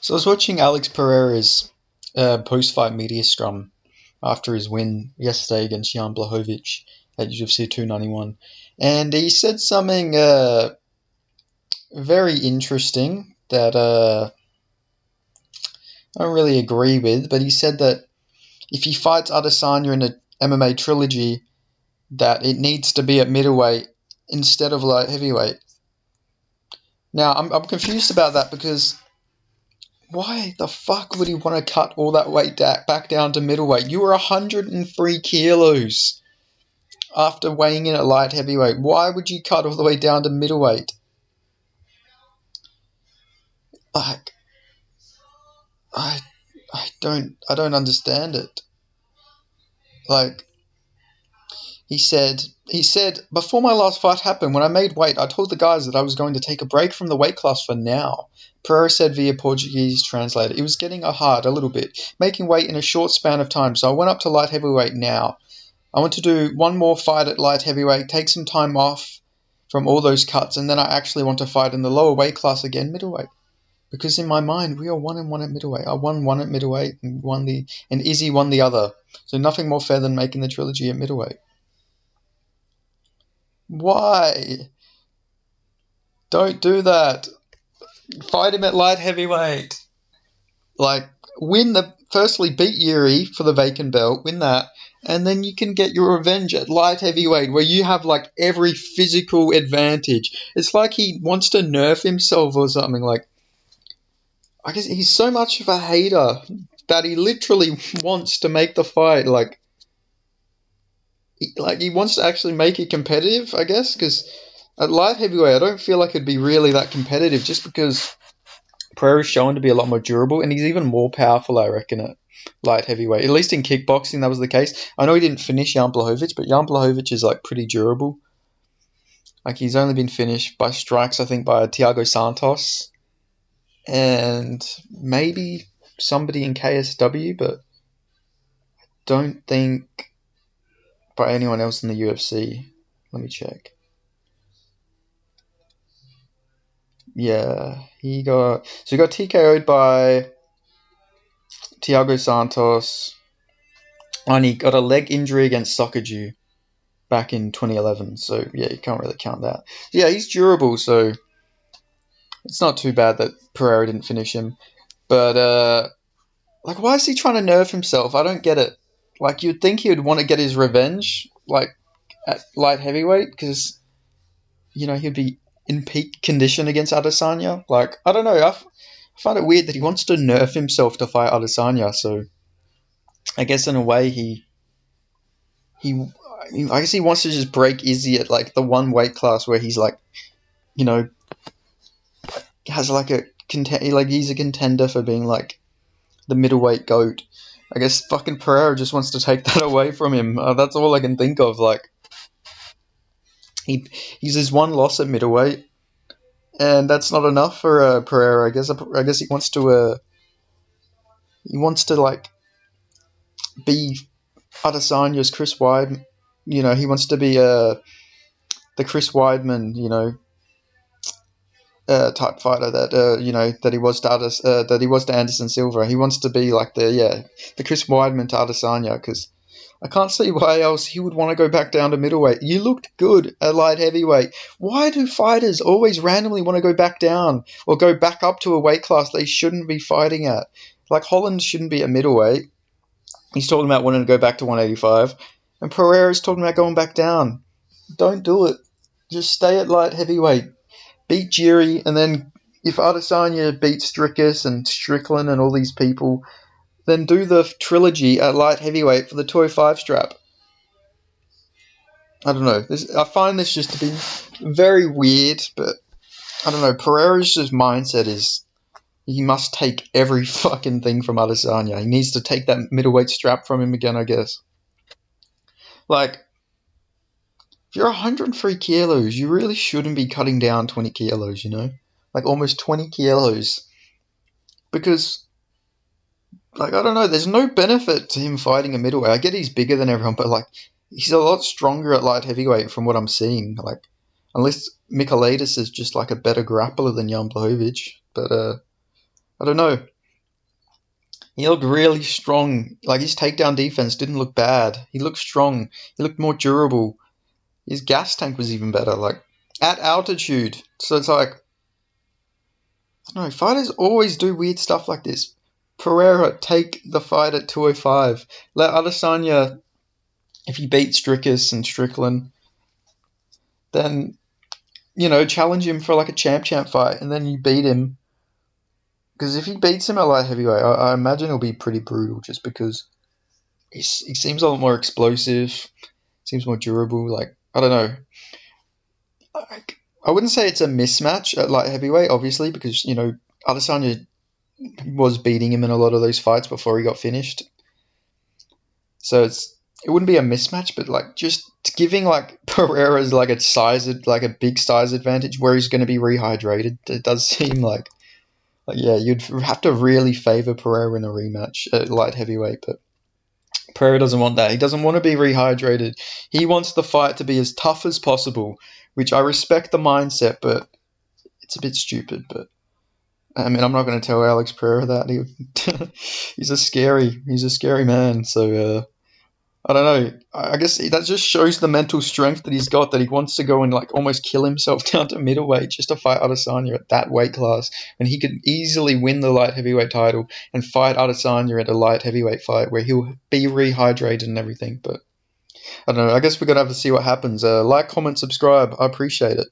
So I was watching Alex Pereira's post-fight media scrum after his win yesterday against Jan Blachowicz at UFC 291, and he said something very interesting that I don't really agree with. But he said that if he fights Adesanya in a MMA trilogy, that it needs to be at middleweight instead of light heavyweight. Now I'm confused about that because why the fuck would he want to cut all that weight back down to middleweight? You were 103 kilos after weighing in at light heavyweight. Why would you cut all the way down to middleweight? Like, I don't understand it. Like, he said, before my last fight happened, when I made weight, I told the guys that I was going to take a break from the weight class for now. Pereira said via Portuguese translator. It was getting hard a little bit, making weight in a short span of time, so I went up to light heavyweight now. I want to do one more fight at light heavyweight, take some time off from all those cuts, and then I actually want to fight in the lower weight class again, middleweight. Because in my mind, we are 1-1 at middleweight. I won one at middleweight and Izzy won the other. So nothing more fair than making the trilogy at middleweight. Why? Don't do that. Fight him at light heavyweight. Like, firstly, beat Yuri for the vacant belt, win that, and then you can get your revenge at light heavyweight where you have, like, every physical advantage. It's like he wants to nerf himself or something. Like, I guess he's so much of a hater that he literally wants to make the fight, like he wants to actually make it competitive, I guess, because at light heavyweight, I don't feel like it'd be really that competitive just because Pereira's shown to be a lot more durable, and he's even more powerful, I reckon, at light heavyweight. At least in kickboxing, that was the case. I know he didn't finish Jan Blachowicz, but Jan Blachowicz is, like, pretty durable. Like, he's only been finished by strikes, I think, by Thiago Santos and maybe somebody in KSW, but don't think by anyone else in the UFC. Let me check. Yeah, he got TKO'd by Thiago Santos, and he got a leg injury against Soccerju back in 2011. So yeah, you can't really count that. Yeah, he's durable, so it's not too bad that Pereira didn't finish him. But like, why is he trying to nerf himself? I don't get it. Like, you'd think he would want to get his revenge, like, at light heavyweight, because, you know, he'd be in peak condition against Adesanya. Like, I don't know. I find it weird that he wants to nerf himself to fight Adesanya. So, I guess in a way, I guess he wants to just break Izzy at, like, the one weight class where he's, like, you know, has, like, he's a contender for being, like, the middleweight GOAT. I guess fucking Pereira just wants to take that away from him. That's all I can think of. Like, he's his one loss at middleweight, and that's not enough for Pereira. I guess he wants to like, be Adesanya's Chris Weidman. You know, he wants to be the Chris Weidman, you know, type fighter that you know, that he was to Anderson Silva. He wants to be like the Chris Weidman to Adesanya, because I can't see why else he would want to go back down to middleweight. You looked good at light heavyweight. Why do fighters always randomly want to go back down or go back up to a weight class they shouldn't be fighting at? Like, Holland shouldn't be at middleweight. He's talking about wanting to go back to 185, and Pereira's talking about going back down. Don't do it. Just stay at light heavyweight. Beat Jiri, and then if Adesanya beats Strickus and Strickland and all these people, then do the trilogy at light heavyweight for the 205 strap. I don't know. I find this just to be very weird, but I don't know. Pereira's just mindset is he must take every fucking thing from Adesanya. He needs to take that middleweight strap from him again, I guess. Like, if you're 103 kilos, you really shouldn't be cutting down 20 kilos, you know? Like, almost 20 kilos. Because, like, I don't know, there's no benefit to him fighting a middleweight. I get he's bigger than everyone, but, like, he's a lot stronger at light heavyweight from what I'm seeing. Like, unless Michailidis is just, like, a better grappler than Jan Blachowicz. But, I don't know. He looked really strong. Like his takedown defense didn't look bad. He looked strong. He looked more durable. His gas tank was even better. Like at altitude. So it's like, I don't know. Fighters always do weird stuff like this. Pereira, take the fight at 205. Let Adesanya, if he beats Strickus and Strickland, then challenge him for like a champ fight, and then you beat him. Because if he beats him at light heavyweight, I imagine it'll be pretty brutal, just because he seems a lot more explosive, seems more durable. Like I don't know, I wouldn't say it's a mismatch at light heavyweight, obviously, because Adesanya was beating him in a lot of those fights before he got finished. So it wouldn't be a mismatch, but like just giving like Pereira's like a big size advantage where he's going to be rehydrated. It does seem like yeah, you'd have to really favor Pereira in a rematch at light heavyweight, but Pereira doesn't want that. He doesn't want to be rehydrated. He wants the fight to be as tough as possible, which I respect the mindset, but it's a bit stupid. But I mean, I'm not going to tell Alex Pereira that. He's a scary man. So I don't know. I guess that just shows the mental strength that he's got, that he wants to go and like almost kill himself down to middleweight just to fight Adesanya at that weight class, and he could easily win the light heavyweight title and fight Adesanya at a light heavyweight fight where he'll be rehydrated and everything. But I don't know. I guess we're gonna have to see what happens. Like, comment, subscribe. I appreciate it.